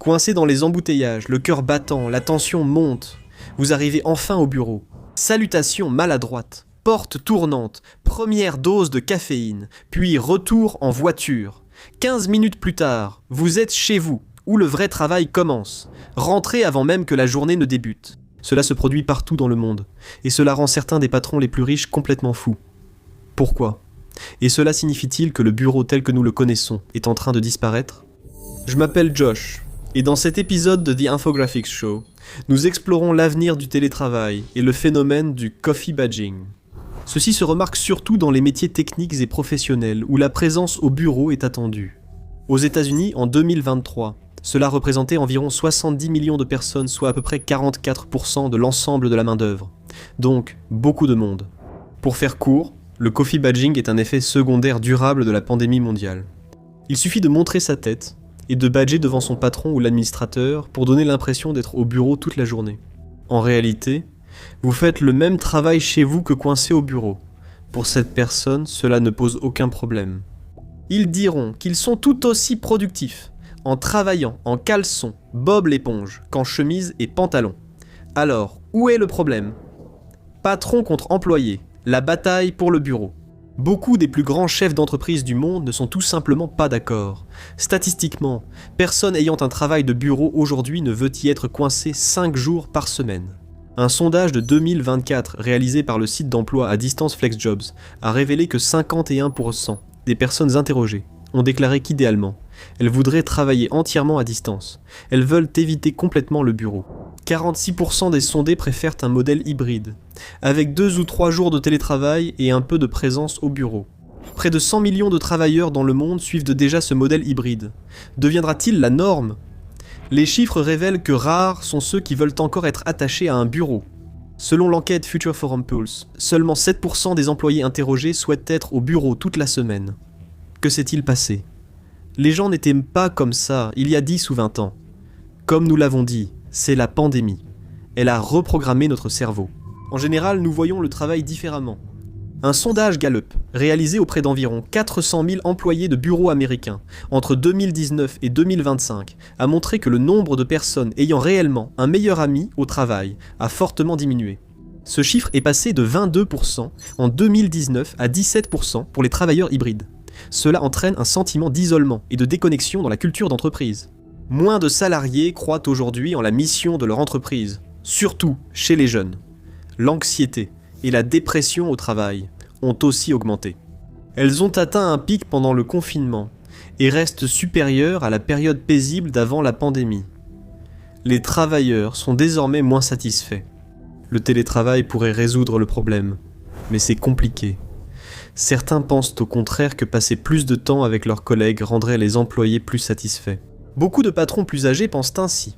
Coincé dans les embouteillages, le cœur battant, la tension monte. Vous arrivez enfin au bureau. Salutations maladroites, porte tournante, première dose de caféine, puis retour en voiture. 15 minutes plus tard, vous êtes chez vous, où le vrai travail commence. Rentrez avant même que la journée ne débute. Cela se produit partout dans le monde, et cela rend certains des patrons les plus riches complètement fous. Pourquoi ? Et cela signifie-t-il que le bureau tel que nous le connaissons est en train de disparaître ? Je m'appelle Josh, et dans cet épisode de The Infographics Show, nous explorons l'avenir du télétravail et le phénomène du coffee badging. Ceci se remarque surtout dans les métiers techniques et professionnels où la présence au bureau est attendue. Aux États-Unis, en 2023, cela représentait environ 70 millions de personnes, soit à peu près 44% de l'ensemble de la main-d'œuvre. Donc, beaucoup de monde. Pour faire court, le coffee badging est un effet secondaire durable de la pandémie mondiale. Il suffit de montrer sa tête et de badger devant son patron ou l'administrateur pour donner l'impression d'être au bureau toute la journée. En réalité, vous faites le même travail chez vous que coincé au bureau. Pour cette personne, cela ne pose aucun problème. Ils diront qu'ils sont tout aussi productifs en travaillant en caleçon, bob l'éponge, qu'en chemise et pantalon. Alors, où est le problème ? Patron contre employé, la bataille pour le bureau. Beaucoup des plus grands chefs d'entreprise du monde ne sont tout simplement pas d'accord. Statistiquement, personne ayant un travail de bureau aujourd'hui ne veut y être coincé 5 jours par semaine. Un sondage de 2024 réalisé par le site d'emploi à distance FlexJobs a révélé que 51% des personnes interrogées ont déclaré qu'idéalement, elles voudraient travailler entièrement à distance. Elles veulent éviter complètement le bureau. 46% des sondés préfèrent un modèle hybride, avec 2 ou 3 jours de télétravail et un peu de présence au bureau. Près de 100 millions de travailleurs dans le monde suivent déjà ce modèle hybride. Deviendra-t-il la norme ? Les chiffres révèlent que rares sont ceux qui veulent encore être attachés à un bureau. Selon l'enquête Future Forum Pulse, seulement 7% des employés interrogés souhaitent être au bureau toute la semaine. Que s'est-il passé ? Les gens n'étaient pas comme ça il y a 10 ou 20 ans. Comme nous l'avons dit, c'est la pandémie. Elle a reprogrammé notre cerveau. En général, nous voyons le travail différemment. Un sondage Gallup, réalisé auprès d'environ 400 000 employés de bureaux américains entre 2019 et 2025, a montré que le nombre de personnes ayant réellement un meilleur ami au travail a fortement diminué. Ce chiffre est passé de 22% en 2019 à 17% pour les travailleurs hybrides. Cela entraîne un sentiment d'isolement et de déconnexion dans la culture d'entreprise. Moins de salariés croient aujourd'hui en la mission de leur entreprise, surtout chez les jeunes. L'anxiété et la dépression au travail ont aussi augmenté. Elles ont atteint un pic pendant le confinement et restent supérieures à la période paisible d'avant la pandémie. Les travailleurs sont désormais moins satisfaits. Le télétravail pourrait résoudre le problème, mais c'est compliqué. Certains pensent au contraire que passer plus de temps avec leurs collègues rendrait les employés plus satisfaits. Beaucoup de patrons plus âgés pensent ainsi.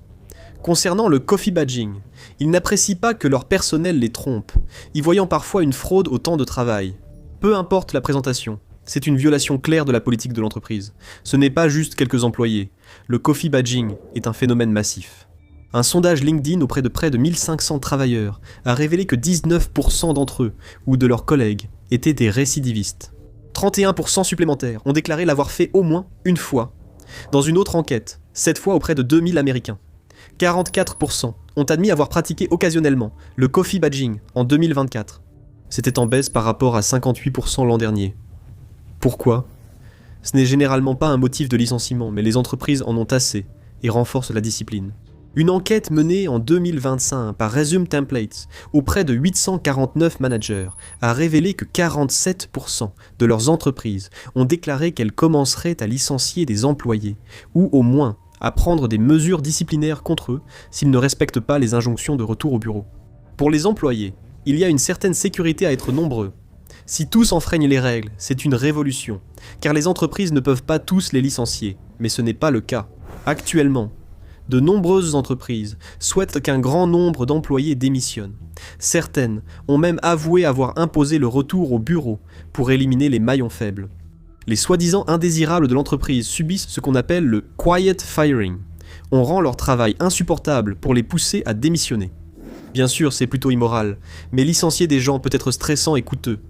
Concernant le coffee badging, ils n'apprécient pas que leur personnel les trompe, y voyant parfois une fraude au temps de travail. Peu importe la présentation, c'est une violation claire de la politique de l'entreprise. Ce n'est pas juste quelques employés. Le coffee badging est un phénomène massif. Un sondage LinkedIn auprès de près de 1500 travailleurs a révélé que 19% d'entre eux, ou de leurs collègues, étaient des récidivistes. 31% supplémentaires ont déclaré l'avoir fait au moins une fois. Dans une autre enquête, cette fois auprès de 2000 Américains, 44% ont admis avoir pratiqué occasionnellement le coffee badging en 2024. C'était en baisse par rapport à 58% l'an dernier. Pourquoi ? Ce n'est généralement pas un motif de licenciement, mais les entreprises en ont assez et renforcent la discipline. Une enquête menée en 2025 par Resume Templates auprès de 849 managers a révélé que 47% de leurs entreprises ont déclaré qu'elles commenceraient à licencier des employés, ou au moins à prendre des mesures disciplinaires contre eux s'ils ne respectent pas les injonctions de retour au bureau. Pour les employés, il y a une certaine sécurité à être nombreux. Si tous enfreignent les règles, c'est une révolution, car les entreprises ne peuvent pas tous les licencier, mais ce n'est pas le cas. Actuellement, de nombreuses entreprises souhaitent qu'un grand nombre d'employés démissionnent. Certaines ont même avoué avoir imposé le retour au bureau pour éliminer les maillons faibles. Les soi-disant indésirables de l'entreprise subissent ce qu'on appelle le « quiet firing ». On rend leur travail insupportable pour les pousser à démissionner. Bien sûr, c'est plutôt immoral, mais licencier des gens peut être stressant et coûteux.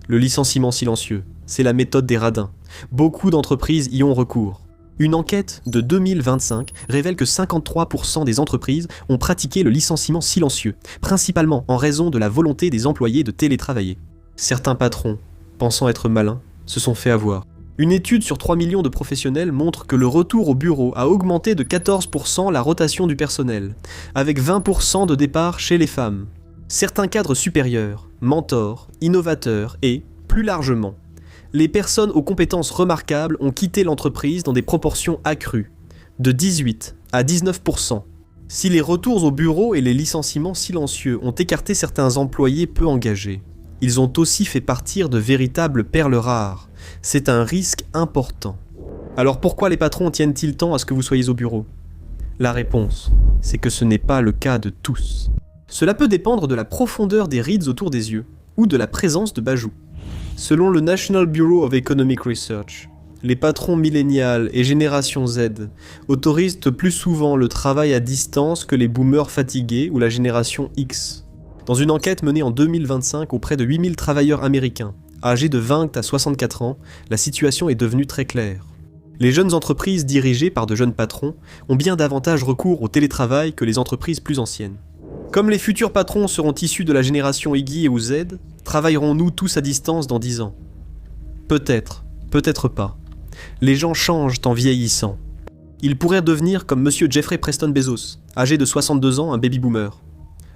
Le licenciement silencieux, c'est la méthode des radins. Beaucoup d'entreprises y ont recours. Une enquête de 2025 révèle que 53% des entreprises ont pratiqué le licenciement silencieux, principalement en raison de la volonté des employés de télétravailler. Certains patrons, pensant être malins, se sont fait avoir. Une étude sur 3 millions de professionnels montre que le retour au bureau a augmenté de 14% la rotation du personnel, avec 20% de départ chez les femmes. Certains cadres supérieurs, mentors, innovateurs et, plus largement, les personnes aux compétences remarquables ont quitté l'entreprise dans des proportions accrues, de 18 à 19%. Si les retours au bureau et les licenciements silencieux ont écarté certains employés peu engagés, ils ont aussi fait partir de véritables perles rares. C'est un risque important. Alors pourquoi les patrons tiennent-ils tant à ce que vous soyez au bureau ? La réponse, c'est que ce n'est pas le cas de tous. Cela peut dépendre de la profondeur des rides autour des yeux, ou de la présence de bajoux. Selon le National Bureau of Economic Research, les patrons millénials et génération Z autorisent plus souvent le travail à distance que les boomers fatigués ou la génération X. Dans une enquête menée en 2025 auprès de 8000 travailleurs américains, âgés de 20 à 64 ans, la situation est devenue très claire. Les jeunes entreprises dirigées par de jeunes patrons ont bien davantage recours au télétravail que les entreprises plus anciennes. Comme les futurs patrons seront issus de la génération Y ou Z, travaillerons-nous tous à distance dans 10 ans ? Peut-être, peut-être pas. Les gens changent en vieillissant. Ils pourraient devenir comme monsieur Jeffrey Preston Bezos, âgé de 62 ans, un baby-boomer.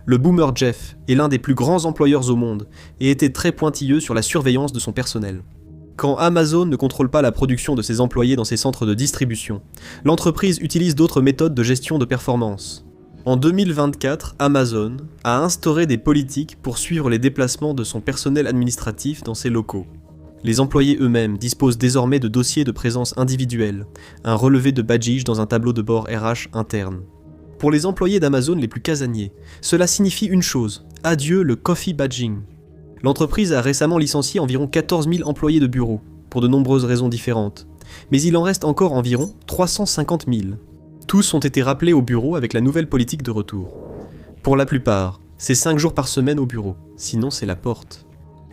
Le boomer Jeff est l'un des plus grands employeurs au monde et était très pointilleux sur la surveillance de son personnel. Quand Amazon ne contrôle pas la production de ses employés dans ses centres de distribution, l'entreprise utilise d'autres méthodes de gestion de performance. En 2024, Amazon a instauré des politiques pour suivre les déplacements de son personnel administratif dans ses locaux. Les employés eux-mêmes disposent désormais de dossiers de présence individuels, un relevé de badges dans un tableau de bord RH interne. Pour les employés d'Amazon les plus casaniers, cela signifie une chose, adieu le coffee badging. L'entreprise a récemment licencié environ 14 000 employés de bureau, pour de nombreuses raisons différentes, mais il en reste encore environ 350 000. Tous ont été rappelés au bureau avec la nouvelle politique de retour. Pour la plupart, c'est 5 jours par semaine au bureau, sinon c'est la porte.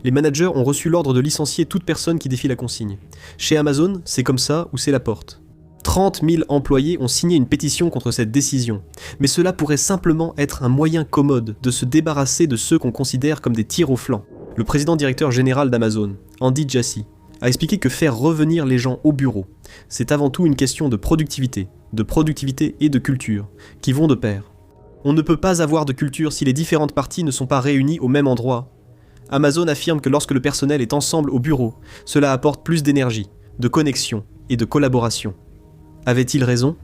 Les managers ont reçu l'ordre de licencier toute personne qui défie la consigne. Chez Amazon, c'est comme ça ou c'est la porte. 30 000 employés ont signé une pétition contre cette décision, mais cela pourrait simplement être un moyen commode de se débarrasser de ceux qu'on considère comme des tirs au flanc. Le président directeur général d'Amazon, Andy Jassy, a expliqué que faire revenir les gens au bureau, c'est avant tout une question de productivité et de culture, qui vont de pair. On ne peut pas avoir de culture si les différentes parties ne sont pas réunies au même endroit. Amazon affirme que lorsque le personnel est ensemble au bureau, cela apporte plus d'énergie, de connexion et de collaboration. Avait-il raison ?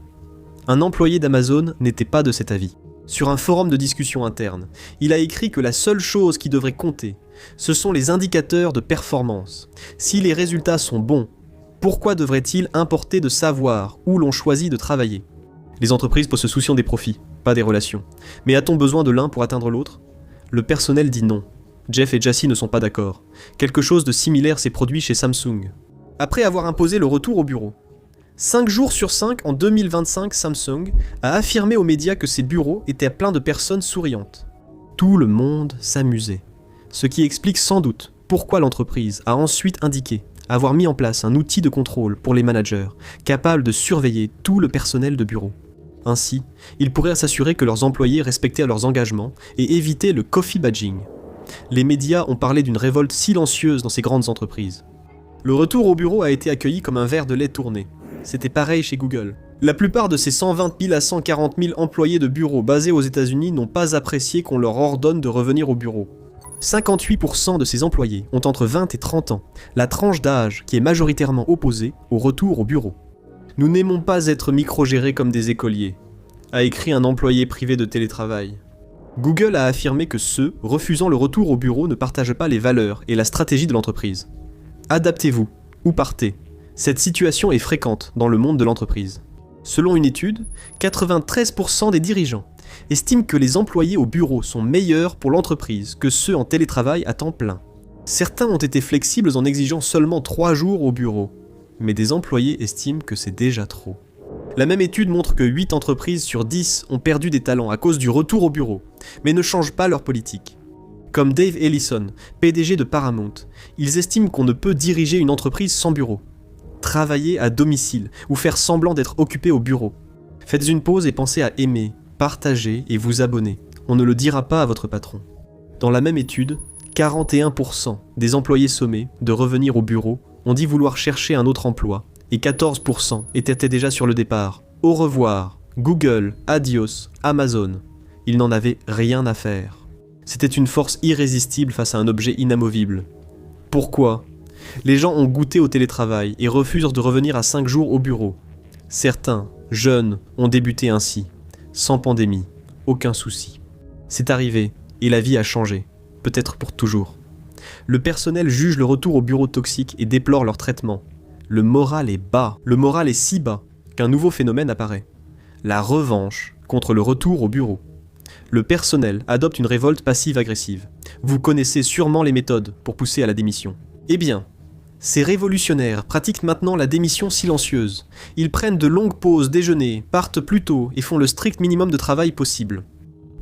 Un employé d'Amazon n'était pas de cet avis. Sur un forum de discussion interne, il a écrit que la seule chose qui devrait compter, ce sont les indicateurs de performance. Si les résultats sont bons, pourquoi devrait-il importer de savoir où l'on choisit de travailler ? Les entreprises se soucient des profits, pas des relations. Mais a-t-on besoin de l'un pour atteindre l'autre ? Le personnel dit non. Jeff et Jassy ne sont pas d'accord. Quelque chose de similaire s'est produit chez Samsung. Après avoir imposé le retour au bureau, 5 jours sur 5 en 2025, Samsung a affirmé aux médias que ses bureaux étaient pleins de personnes souriantes. Tout le monde s'amusait. Ce qui explique sans doute pourquoi l'entreprise a ensuite indiqué avoir mis en place un outil de contrôle pour les managers, capable de surveiller tout le personnel de bureau. Ainsi, ils pourraient s'assurer que leurs employés respectaient leurs engagements et éviter le coffee badging. Les médias ont parlé d'une révolte silencieuse dans ces grandes entreprises. Le retour au bureau a été accueilli comme un verre de lait tourné. C'était pareil chez Google. La plupart de ces 120 000 à 140 000 employés de bureau basés aux États-Unis n'ont pas apprécié qu'on leur ordonne de revenir au bureau. 58% de ces employés ont entre 20 et 30 ans, la tranche d'âge qui est majoritairement opposée au retour au bureau. Nous n'aimons pas être microgérés comme des écoliers, a écrit un employé privé de télétravail. Google a affirmé que ceux refusant le retour au bureau ne partagent pas les valeurs et la stratégie de l'entreprise. Adaptez-vous ou partez. Cette situation est fréquente dans le monde de l'entreprise. Selon une étude, 93% des dirigeants estiment que les employés au bureau sont meilleurs pour l'entreprise que ceux en télétravail à temps plein. Certains ont été flexibles en exigeant seulement 3 jours au bureau, mais des employés estiment que c'est déjà trop. La même étude montre que 8 entreprises sur 10 ont perdu des talents à cause du retour au bureau, mais ne changent pas leur politique. Comme Dave Ellison, PDG de Paramount, ils estiment qu'on ne peut diriger une entreprise sans bureau. Travailler à domicile ou faire semblant d'être occupé au bureau. Faites une pause et pensez à aimer, partager et vous abonner. On ne le dira pas à votre patron. Dans la même étude, 41% des employés sommés de revenir au bureau ont dit vouloir chercher un autre emploi et 14% étaient déjà sur le départ. Au revoir, Google, adios, Amazon. Ils n'en avaient rien à faire. C'était une force irrésistible face à un objet inamovible. Pourquoi ? Les gens ont goûté au télétravail et refusent de revenir à 5 jours au bureau. Certains, jeunes, ont débuté ainsi, sans pandémie, aucun souci. C'est arrivé, et la vie a changé, peut-être pour toujours. Le personnel juge le retour au bureau toxique et déplore leur traitement. Le moral est bas, le moral est si bas qu'un nouveau phénomène apparaît. La revanche contre le retour au bureau. Le personnel adopte une révolte passive-agressive. Vous connaissez sûrement les méthodes pour pousser à la démission. Eh bien, ces révolutionnaires pratiquent maintenant la démission silencieuse. Ils prennent de longues pauses déjeuner, partent plus tôt et font le strict minimum de travail possible.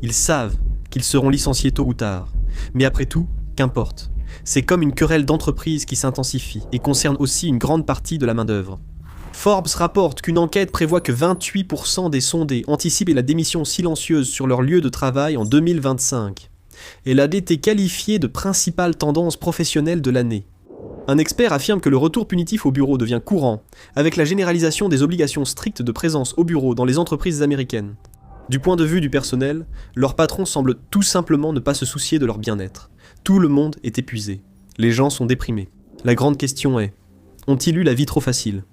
Ils savent qu'ils seront licenciés tôt ou tard. Mais après tout, qu'importe. C'est comme une querelle d'entreprise qui s'intensifie et concerne aussi une grande partie de la main-d'œuvre. Forbes rapporte qu'une enquête prévoit que 28% des sondés anticipent la démission silencieuse sur leur lieu de travail en 2025. Elle a été qualifiée de principale tendance professionnelle de l'année. Un expert affirme que le retour punitif au bureau devient courant, avec la généralisation des obligations strictes de présence au bureau dans les entreprises américaines. Du point de vue du personnel, leurs patrons semblent tout simplement ne pas se soucier de leur bien-être. Tout le monde est épuisé. Les gens sont déprimés. La grande question est, ont-ils eu la vie trop facile ?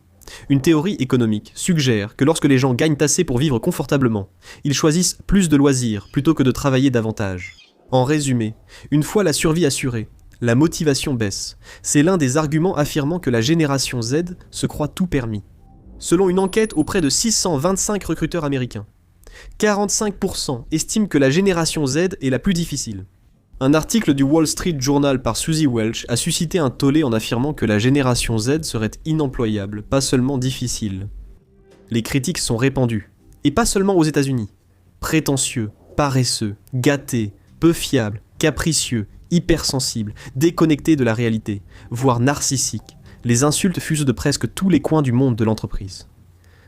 Une théorie économique suggère que lorsque les gens gagnent assez pour vivre confortablement, ils choisissent plus de loisirs plutôt que de travailler davantage. En résumé, une fois la survie assurée, la motivation baisse. C'est l'un des arguments affirmant que la génération Z se croit tout permis. Selon une enquête auprès de 625 recruteurs américains, 45% estiment que la génération Z est la plus difficile. Un article du Wall Street Journal par Suzy Welch a suscité un tollé en affirmant que la génération Z serait inemployable, pas seulement difficile. Les critiques sont répandues, et pas seulement aux États-Unis. Prétentieux, paresseux, gâtés, peu fiables, capricieux, hypersensibles, déconnectés de la réalité, voire narcissiques, les insultes fusent de presque tous les coins du monde de l'entreprise.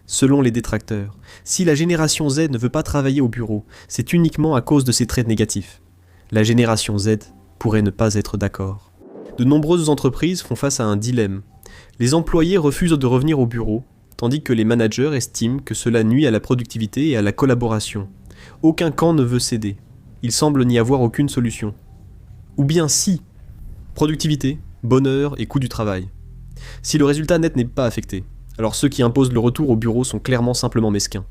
Selon les détracteurs, si la génération Z ne veut pas travailler au bureau, c'est uniquement à cause de ses traits négatifs. La génération Z pourrait ne pas être d'accord. De nombreuses entreprises font face à un dilemme. Les employés refusent de revenir au bureau, tandis que les managers estiment que cela nuit à la productivité et à la collaboration. Aucun camp ne veut céder. Il semble n'y avoir aucune solution. Ou bien si, productivité, bonheur et coût du travail. Si le résultat net n'est pas affecté, alors ceux qui imposent le retour au bureau sont clairement simplement mesquins.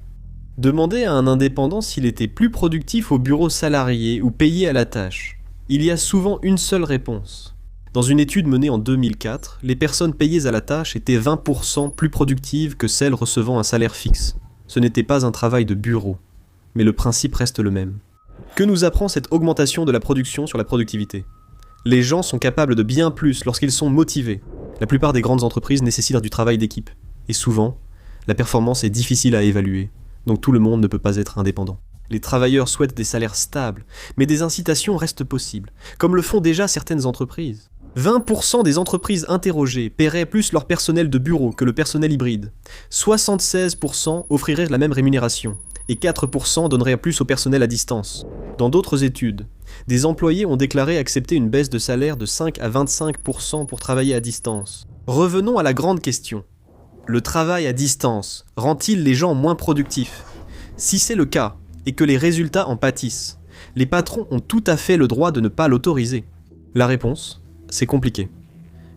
Demandez à un indépendant s'il était plus productif au bureau salarié ou payé à la tâche. Il y a souvent une seule réponse. Dans une étude menée en 2004, les personnes payées à la tâche étaient 20% plus productives que celles recevant un salaire fixe. Ce n'était pas un travail de bureau, mais le principe reste le même. Que nous apprend cette augmentation de la production sur la productivité ? Les gens sont capables de bien plus lorsqu'ils sont motivés. La plupart des grandes entreprises nécessitent du travail d'équipe. Et souvent, la performance est difficile à évaluer, donc tout le monde ne peut pas être indépendant. Les travailleurs souhaitent des salaires stables, mais des incitations restent possibles, comme le font déjà certaines entreprises. 20% des entreprises interrogées paieraient plus leur personnel de bureau que le personnel hybride. 76% offriraient la même rémunération. Et 4% donneraient plus au personnel à distance. Dans d'autres études, des employés ont déclaré accepter une baisse de salaire de 5 à 25% pour travailler à distance. Revenons à la grande question. Le travail à distance rend-il les gens moins productifs ? Si c'est le cas, et que les résultats en pâtissent, les patrons ont tout à fait le droit de ne pas l'autoriser. La réponse, c'est compliqué.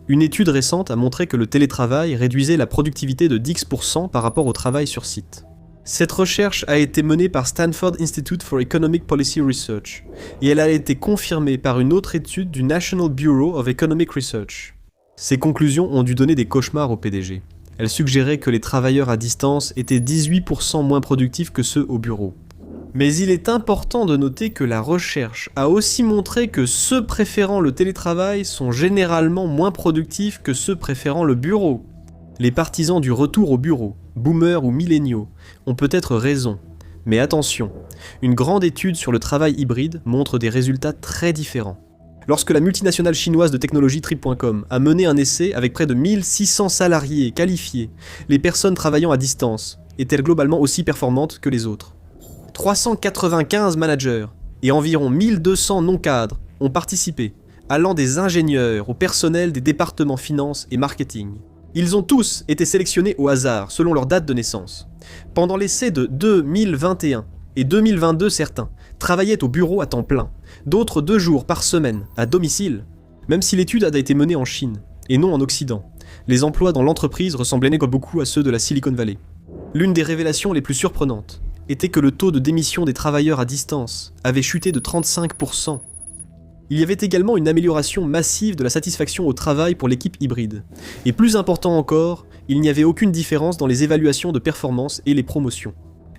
Une étude récente a montré que le télétravail réduisait la productivité de 10% par rapport au travail sur site. Cette recherche a été menée par Stanford Institute for Economic Policy Research et elle a été confirmée par une autre étude du National Bureau of Economic Research. Ces conclusions ont dû donner des cauchemars au PDG. Elles suggéraient que les travailleurs à distance étaient 18% moins productifs que ceux au bureau. Mais il est important de noter que la recherche a aussi montré que ceux préférant le télétravail sont généralement moins productifs que ceux préférant le bureau. Les partisans du retour au bureau, boomers ou milléniaux, ont peut-être raison. Mais attention, une grande étude sur le travail hybride montre des résultats très différents. Lorsque la multinationale chinoise de technologie Trip.com a mené un essai avec près de 1600 salariés qualifiés, les personnes travaillant à distance étaient globalement aussi performantes que les autres. 395 managers et environ 1200 non-cadres ont participé, allant des ingénieurs au personnel des départements finance et marketing. Ils ont tous été sélectionnés au hasard selon leur date de naissance. Pendant l'essai de 2021 et 2022, certains travaillaient au bureau à temps plein, d'autres 2 jours par semaine, à domicile. Même si l'étude a été menée en Chine, et non en Occident, les emplois dans l'entreprise ressemblaient beaucoup à ceux de la Silicon Valley. L'une des révélations les plus surprenantes était que le taux de démission des travailleurs à distance avait chuté de 35%. Il y avait également une amélioration massive de la satisfaction au travail pour l'équipe hybride. Et plus important encore, il n'y avait aucune différence dans les évaluations de performance et les promotions.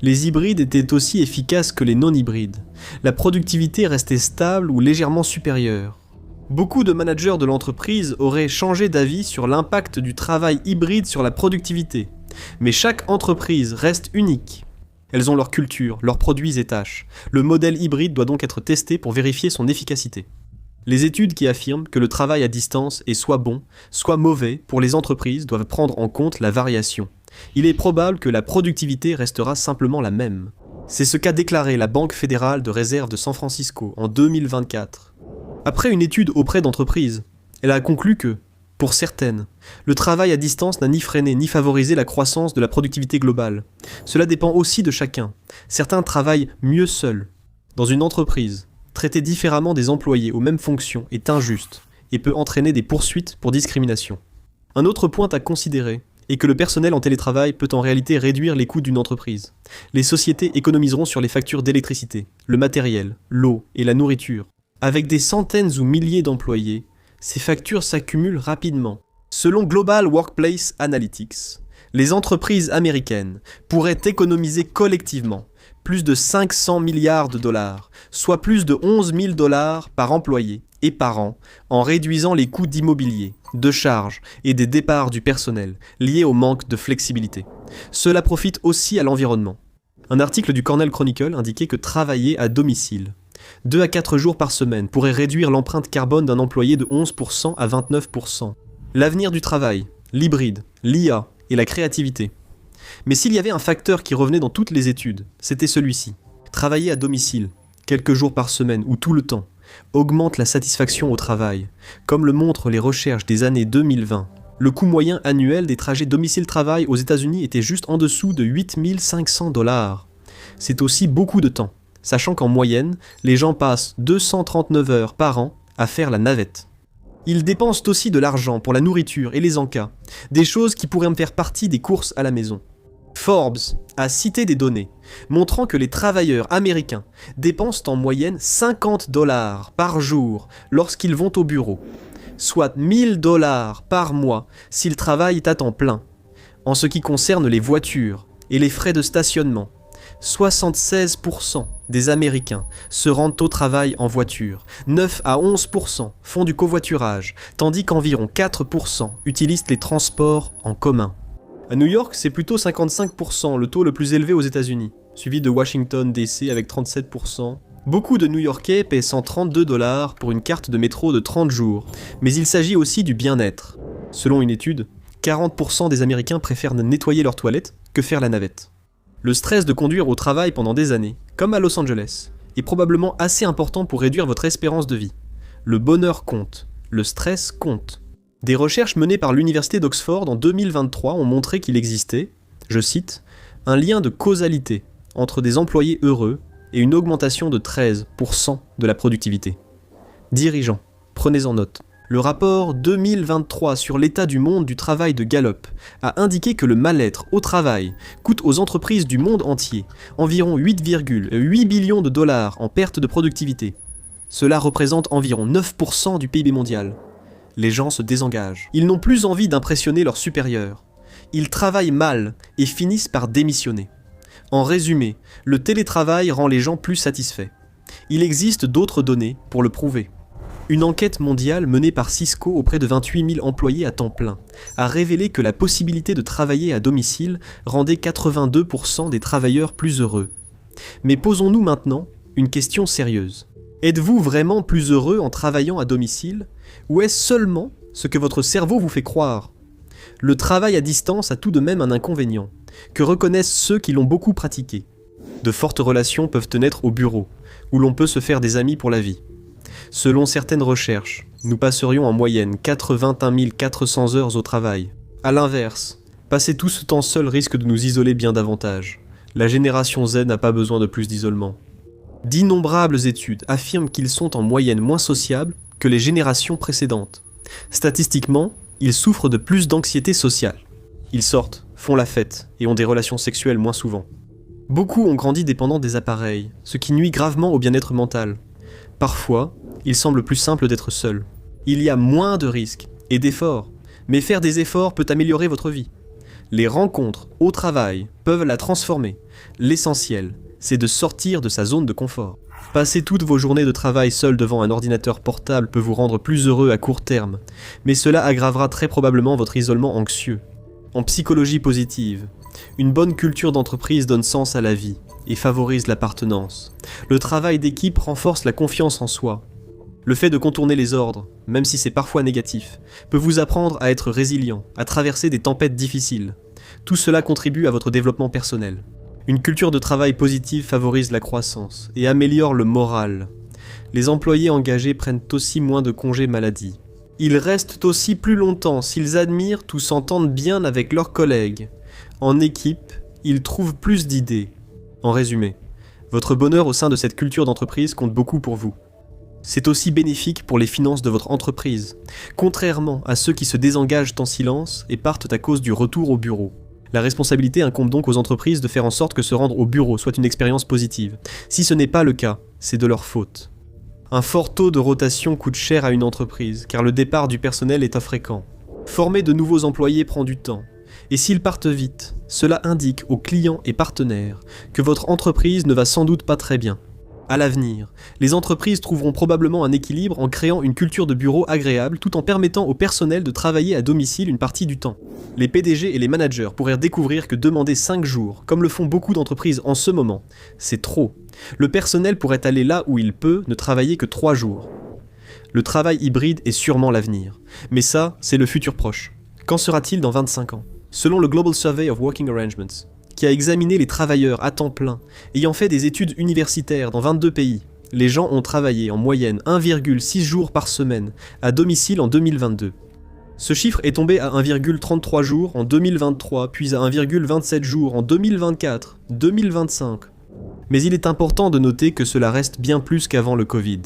Les hybrides étaient aussi efficaces que les non-hybrides. La productivité restait stable ou légèrement supérieure. Beaucoup de managers de l'entreprise auraient changé d'avis sur l'impact du travail hybride sur la productivité. Mais chaque entreprise reste unique. Elles ont leur culture, leurs produits et tâches. Le modèle hybride doit donc être testé pour vérifier son efficacité. Les études qui affirment que le travail à distance est soit bon, soit mauvais pour les entreprises doivent prendre en compte la variation. Il est probable que la productivité restera simplement la même. C'est ce qu'a déclaré la Banque fédérale de réserve de San Francisco en 2024. Après une étude auprès d'entreprises, elle a conclu que, pour certaines, le travail à distance n'a ni freiné ni favorisé la croissance de la productivité globale. Cela dépend aussi de chacun. Certains travaillent mieux seuls. Dans une entreprise, traiter différemment des employés aux mêmes fonctions est injuste et peut entraîner des poursuites pour discrimination. Un autre point à considérer est que le personnel en télétravail peut en réalité réduire les coûts d'une entreprise. Les sociétés économiseront sur les factures d'électricité, le matériel, l'eau et la nourriture. Avec des centaines ou milliers d'employés, ces factures s'accumulent rapidement. Selon Global Workplace Analytics, les entreprises américaines pourraient économiser collectivement plus de 500 milliards de dollars, soit plus de 11 000 dollars par employé et par an, en réduisant les coûts d'immobilier, de charges et des départs du personnel liés au manque de flexibilité. Cela profite aussi à l'environnement. Un article du Cornell Chronicle indiquait que travailler à domicile 2 à 4 jours par semaine pourrait réduire l'empreinte carbone d'un employé de 11% à 29%. L'avenir du travail, l'hybride, l'IA et la créativité. Mais s'il y avait un facteur qui revenait dans toutes les études, c'était celui-ci. Travailler à domicile, quelques jours par semaine ou tout le temps, augmente la satisfaction au travail. Comme le montrent les recherches des années 2020, le coût moyen annuel des trajets domicile-travail aux États-Unis était juste en dessous de 8 500 dollars. C'est aussi beaucoup de temps, sachant qu'en moyenne, les gens passent 239 heures par an à faire la navette. Ils dépensent aussi de l'argent pour la nourriture et les encas, des choses qui pourraient me faire partie des courses à la maison. Forbes a cité des données montrant que les travailleurs américains dépensent en moyenne 50 dollars par jour lorsqu'ils vont au bureau, soit 1000 dollars par mois s'ils travaillent à temps plein. En ce qui concerne les voitures et les frais de stationnement, 76% des Américains se rendent au travail en voiture, 9 à 11% font du covoiturage, tandis qu'environ 4% utilisent les transports en commun. À New York, c'est plutôt 55%, le taux le plus élevé aux États-Unis, suivi de Washington DC avec 37%. Beaucoup de New-Yorkais paient 132 dollars pour une carte de métro de 30 jours, mais il s'agit aussi du bien-être. Selon une étude, 40% des Américains préfèrent nettoyer leurs toilettes que faire la navette. Le stress de conduire au travail pendant des années, comme à Los Angeles, est probablement assez important pour réduire votre espérance de vie. Le bonheur compte, le stress compte. Des recherches menées par l'université d'Oxford en 2023 ont montré qu'il existait, je cite, un lien de causalité entre des employés heureux et une augmentation de 13% de la productivité. Dirigeants, prenez-en note. Le rapport 2023 sur l'état du monde du travail de Gallup a indiqué que le mal-être au travail coûte aux entreprises du monde entier environ 8,8 billions de dollars en perte de productivité. Cela représente environ 9% du PIB mondial. Les gens se désengagent. Ils n'ont plus envie d'impressionner leurs supérieurs. Ils travaillent mal et finissent par démissionner. En résumé, le télétravail rend les gens plus satisfaits. Il existe d'autres données pour le prouver. Une enquête mondiale menée par Cisco auprès de 28 000 employés à temps plein a révélé que la possibilité de travailler à domicile rendait 82% des travailleurs plus heureux. Mais posons-nous maintenant une question sérieuse. Êtes-vous vraiment plus heureux en travaillant à domicile, ou est-ce seulement ce que votre cerveau vous fait croire ? Le travail à distance a tout de même un inconvénient, que reconnaissent ceux qui l'ont beaucoup pratiqué. De fortes relations peuvent naître au bureau, où l'on peut se faire des amis pour la vie. Selon certaines recherches, nous passerions en moyenne 81 400 heures au travail. A l'inverse, passer tout ce temps seul risque de nous isoler bien davantage. La génération Z n'a pas besoin de plus d'isolement. D'innombrables études affirment qu'ils sont en moyenne moins sociables que les générations précédentes. Statistiquement, ils souffrent de plus d'anxiété sociale. Ils sortent, font la fête et ont des relations sexuelles moins souvent. Beaucoup ont grandi dépendants des appareils, ce qui nuit gravement au bien-être mental. Parfois, il semble plus simple d'être seul. Il y a moins de risques et d'efforts, mais faire des efforts peut améliorer votre vie. Les rencontres au travail peuvent la transformer. L'essentiel, c'est de sortir de sa zone de confort. Passer toutes vos journées de travail seul devant un ordinateur portable peut vous rendre plus heureux à court terme, mais cela aggravera très probablement votre isolement anxieux. En psychologie positive, une bonne culture d'entreprise donne sens à la vie et favorise l'appartenance. Le travail d'équipe renforce la confiance en soi. Le fait de contourner les ordres, même si c'est parfois négatif, peut vous apprendre à être résilient, à traverser des tempêtes difficiles. Tout cela contribue à votre développement personnel. Une culture de travail positive favorise la croissance et améliore le moral. Les employés engagés prennent aussi moins de congés maladie. Ils restent aussi plus longtemps s'ils admirent ou s'entendent bien avec leurs collègues. En équipe, ils trouvent plus d'idées. En résumé, votre bonheur au sein de cette culture d'entreprise compte beaucoup pour vous. C'est aussi bénéfique pour les finances de votre entreprise, contrairement à ceux qui se désengagent en silence et partent à cause du retour au bureau. La responsabilité incombe donc aux entreprises de faire en sorte que se rendre au bureau soit une expérience positive. Si ce n'est pas le cas, c'est de leur faute. Un fort taux de rotation coûte cher à une entreprise, car le départ du personnel est infréquent. Former de nouveaux employés prend du temps, et s'ils partent vite, cela indique aux clients et partenaires que votre entreprise ne va sans doute pas très bien. À l'avenir, les entreprises trouveront probablement un équilibre en créant une culture de bureau agréable tout en permettant au personnel de travailler à domicile une partie du temps. Les PDG et les managers pourraient découvrir que demander 5 jours, comme le font beaucoup d'entreprises en ce moment, c'est trop. Le personnel pourrait aller là où il peut ne travailler que 3 jours. Le travail hybride est sûrement l'avenir. Mais ça, c'est le futur proche. Qu'en sera-t-il dans 25 ans ? Selon le Global Survey of Working Arrangements, qui a examiné les travailleurs à temps plein, ayant fait des études universitaires dans 22 pays, les gens ont travaillé en moyenne 1,6 jours par semaine à domicile en 2022. Ce chiffre est tombé à 1,33 jours en 2023, puis à 1,27 jours en 2024, 2025. Mais il est important de noter que cela reste bien plus qu'avant le Covid.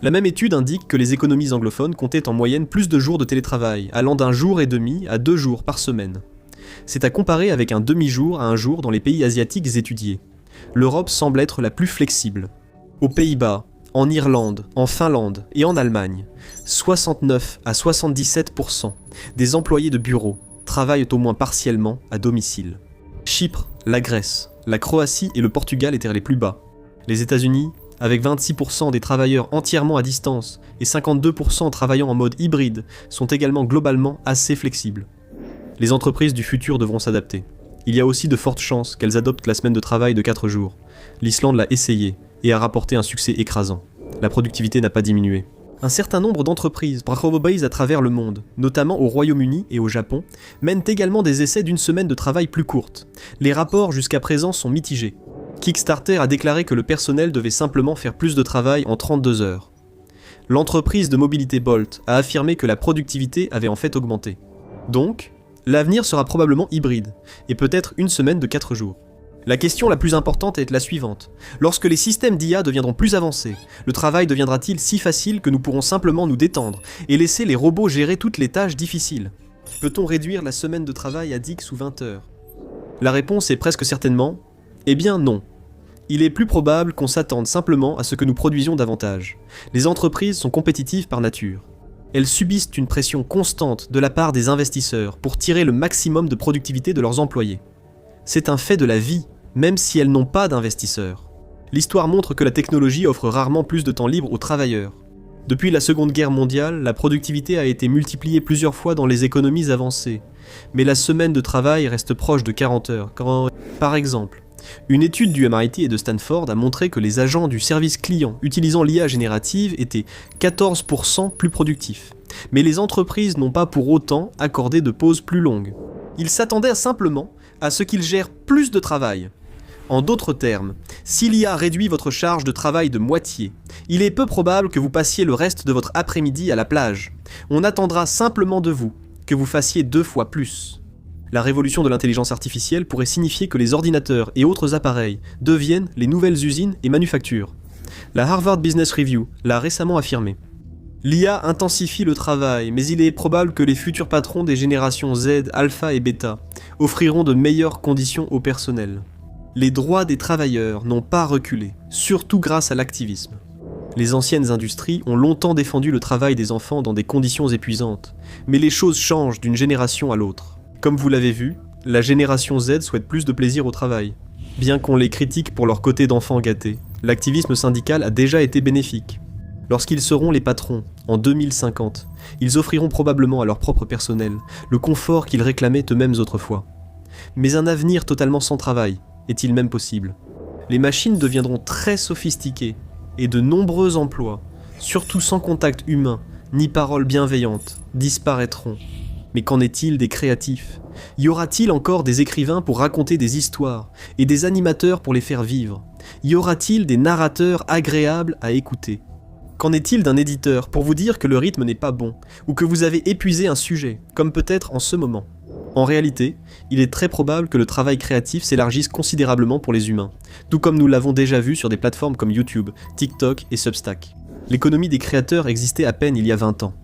La même étude indique que les économies anglophones comptaient en moyenne plus de jours de télétravail, allant d'1 jour et demi à 2 jours par semaine. C'est à comparer avec un demi-jour à un jour dans les pays asiatiques étudiés. L'Europe semble être la plus flexible. Aux Pays-Bas, en Irlande, en Finlande et en Allemagne, 69 à 77% des employés de bureau travaillent au moins partiellement à domicile. Chypre, la Grèce, la Croatie et le Portugal étaient les plus bas. Les États-Unis, avec 26% des travailleurs entièrement à distance et 52% travaillant en mode hybride, sont également globalement assez flexibles. Les entreprises du futur devront s'adapter. Il y a aussi de fortes chances qu'elles adoptent la semaine de travail de 4 jours. L'Islande l'a essayé et a rapporté un succès écrasant. La productivité n'a pas diminué. Un certain nombre d'entreprises à travers le monde, notamment au Royaume-Uni et au Japon, mènent également des essais d'une semaine de travail plus courte. Les rapports jusqu'à présent sont mitigés. Kickstarter a déclaré que le personnel devait simplement faire plus de travail en 32 heures. L'entreprise de mobilité Bolt a affirmé que la productivité avait en fait augmenté. Donc, l'avenir sera probablement hybride, et peut-être une semaine de 4 jours. La question la plus importante est la suivante. Lorsque les systèmes d'IA deviendront plus avancés, le travail deviendra-t-il si facile que nous pourrons simplement nous détendre et laisser les robots gérer toutes les tâches difficiles ? Peut-on réduire la semaine de travail à 10 ou 20 heures ? La réponse est presque certainement « Eh bien non ». Il est plus probable qu'on s'attende simplement à ce que nous produisions davantage. Les entreprises sont compétitives par nature. Elles subissent une pression constante de la part des investisseurs pour tirer le maximum de productivité de leurs employés. C'est un fait de la vie, même si elles n'ont pas d'investisseurs. L'histoire montre que la technologie offre rarement plus de temps libre aux travailleurs. Depuis la Seconde Guerre mondiale, la productivité a été multipliée plusieurs fois dans les économies avancées, mais la semaine de travail reste proche de 40 heures. Par exemple, Une étude du MIT et de Stanford a montré que les agents du service client utilisant l'IA générative étaient 14% plus productifs. Mais les entreprises n'ont pas pour autant accordé de pauses plus longues. Ils s'attendaient simplement à ce qu'ils gèrent plus de travail. En d'autres termes, si l'IA réduit votre charge de travail de moitié, il est peu probable que vous passiez le reste de votre après-midi à la plage. On attendra simplement de vous que vous fassiez 2 fois plus. La révolution de l'intelligence artificielle pourrait signifier que les ordinateurs et autres appareils deviennent les nouvelles usines et manufactures. La Harvard Business Review l'a récemment affirmé. L'IA intensifie le travail, mais il est probable que les futurs patrons des générations Z, Alpha et Beta offriront de meilleures conditions au personnel. Les droits des travailleurs n'ont pas reculé, surtout grâce à l'activisme. Les anciennes industries ont longtemps défendu le travail des enfants dans des conditions épuisantes, mais les choses changent d'une génération à l'autre. Comme vous l'avez vu, la génération Z souhaite plus de plaisir au travail. Bien qu'on les critique pour leur côté d'enfants gâtés, l'activisme syndical a déjà été bénéfique. Lorsqu'ils seront les patrons, en 2050, ils offriront probablement à leur propre personnel le confort qu'ils réclamaient eux-mêmes autrefois. Mais un avenir totalement sans travail est-il même possible ? Les machines deviendront très sophistiquées et de nombreux emplois, surtout sans contact humain ni parole bienveillante, disparaîtront. Mais qu'en est-il des créatifs ? Y aura-t-il encore des écrivains pour raconter des histoires et des animateurs pour les faire vivre ? Y aura-t-il des narrateurs agréables à écouter ? Qu'en est-il d'un éditeur pour vous dire que le rythme n'est pas bon ou que vous avez épuisé un sujet, comme peut-être en ce moment ? En réalité, il est très probable que le travail créatif s'élargisse considérablement pour les humains, tout comme nous l'avons déjà vu sur des plateformes comme YouTube, TikTok et Substack. L'économie des créateurs existait à peine il y a 20 ans.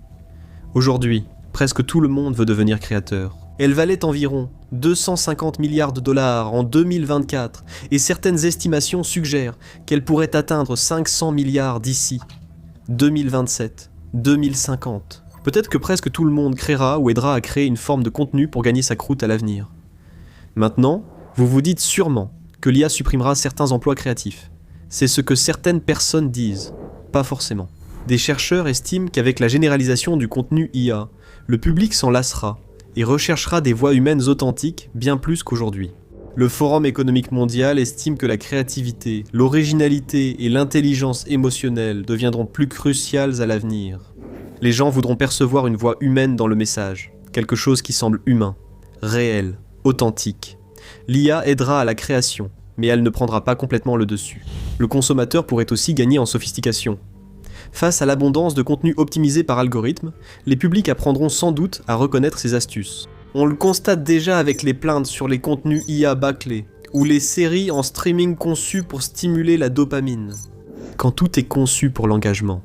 Aujourd'hui, presque tout le monde veut devenir créateur. Elle valait environ 250 milliards de dollars en 2024 et certaines estimations suggèrent qu'elle pourrait atteindre 500 milliards d'ici 2027, 2050. Peut-être que presque tout le monde créera ou aidera à créer une forme de contenu pour gagner sa croûte à l'avenir. Maintenant, vous vous dites sûrement que l'IA supprimera certains emplois créatifs. C'est ce que certaines personnes disent, pas forcément. Des chercheurs estiment qu'avec la généralisation du contenu IA, le public s'en lassera et recherchera des voix humaines authentiques bien plus qu'aujourd'hui. Le Forum économique mondial estime que la créativité, l'originalité et l'intelligence émotionnelle deviendront plus cruciales à l'avenir. Les gens voudront percevoir une voix humaine dans le message, quelque chose qui semble humain, réel, authentique. L'IA aidera à la création, mais elle ne prendra pas complètement le dessus. Le consommateur pourrait aussi gagner en sophistication. Face à l'abondance de contenu optimisé par algorithme, les publics apprendront sans doute à reconnaître ces astuces. On le constate déjà avec les plaintes sur les contenus IA bâclés, ou les séries en streaming conçues pour stimuler la dopamine. Quand tout est conçu pour l'engagement,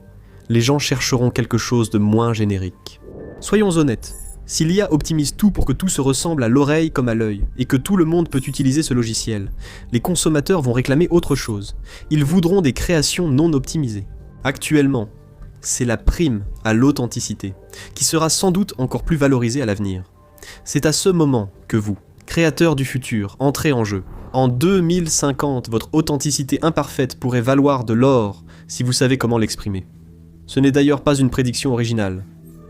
les gens chercheront quelque chose de moins générique. Soyons honnêtes, si l'IA optimise tout pour que tout se ressemble à l'oreille comme à l'œil, et que tout le monde peut utiliser ce logiciel, les consommateurs vont réclamer autre chose. Ils voudront des créations non optimisées. Actuellement, c'est la prime à l'authenticité, qui sera sans doute encore plus valorisée à l'avenir. C'est à ce moment que vous, créateurs du futur, entrez en jeu. En 2050, votre authenticité imparfaite pourrait valoir de l'or si vous savez comment l'exprimer. Ce n'est d'ailleurs pas une prédiction originale.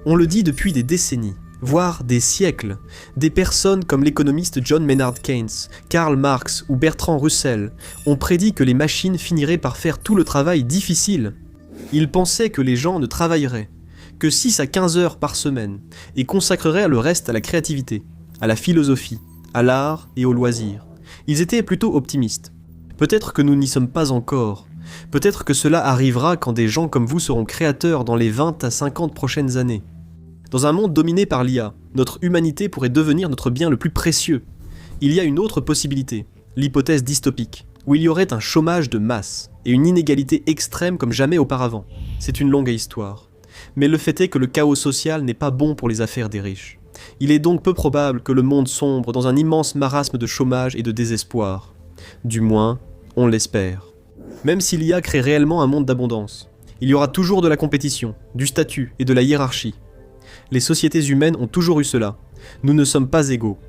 On le dit depuis des décennies, voire des siècles. Des personnes comme l'économiste John Maynard Keynes, Karl Marx ou Bertrand Russell ont prédit que les machines finiraient par faire tout le travail difficile. Ils pensaient que les gens ne travailleraient que 6 à 15 heures par semaine et consacreraient le reste à la créativité, à la philosophie, à l'art et au loisir. Ils étaient plutôt optimistes. Peut-être que nous n'y sommes pas encore. Peut-être que cela arrivera quand des gens comme vous seront créateurs dans les 20 à 50 prochaines années. Dans un monde dominé par l'IA, notre humanité pourrait devenir notre bien le plus précieux. Il y a une autre possibilité, l'hypothèse dystopique, où il y aurait un chômage de masse et une inégalité extrême comme jamais auparavant. C'est une longue histoire. Mais le fait est que le chaos social n'est pas bon pour les affaires des riches. Il est donc peu probable que le monde sombre dans un immense marasme de chômage et de désespoir. Du moins, on l'espère. Même si l'IA crée réellement un monde d'abondance, il y aura toujours de la compétition, du statut et de la hiérarchie. Les sociétés humaines ont toujours eu cela. Nous ne sommes pas égaux.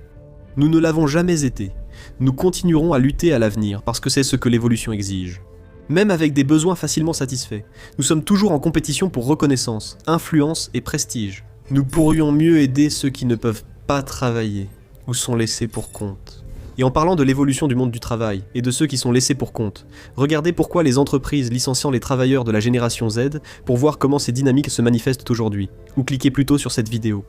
Nous ne l'avons jamais été. Nous continuerons à lutter à l'avenir parce que c'est ce que l'évolution exige. Même avec des besoins facilement satisfaits, nous sommes toujours en compétition pour reconnaissance, influence et prestige. Nous pourrions mieux aider ceux qui ne peuvent pas travailler ou sont laissés pour compte. Et en parlant de l'évolution du monde du travail, et de ceux qui sont laissés pour compte, regardez pourquoi les entreprises licenciant les travailleurs de la génération Z, pour voir comment ces dynamiques se manifestent aujourd'hui, ou cliquez plutôt sur cette vidéo.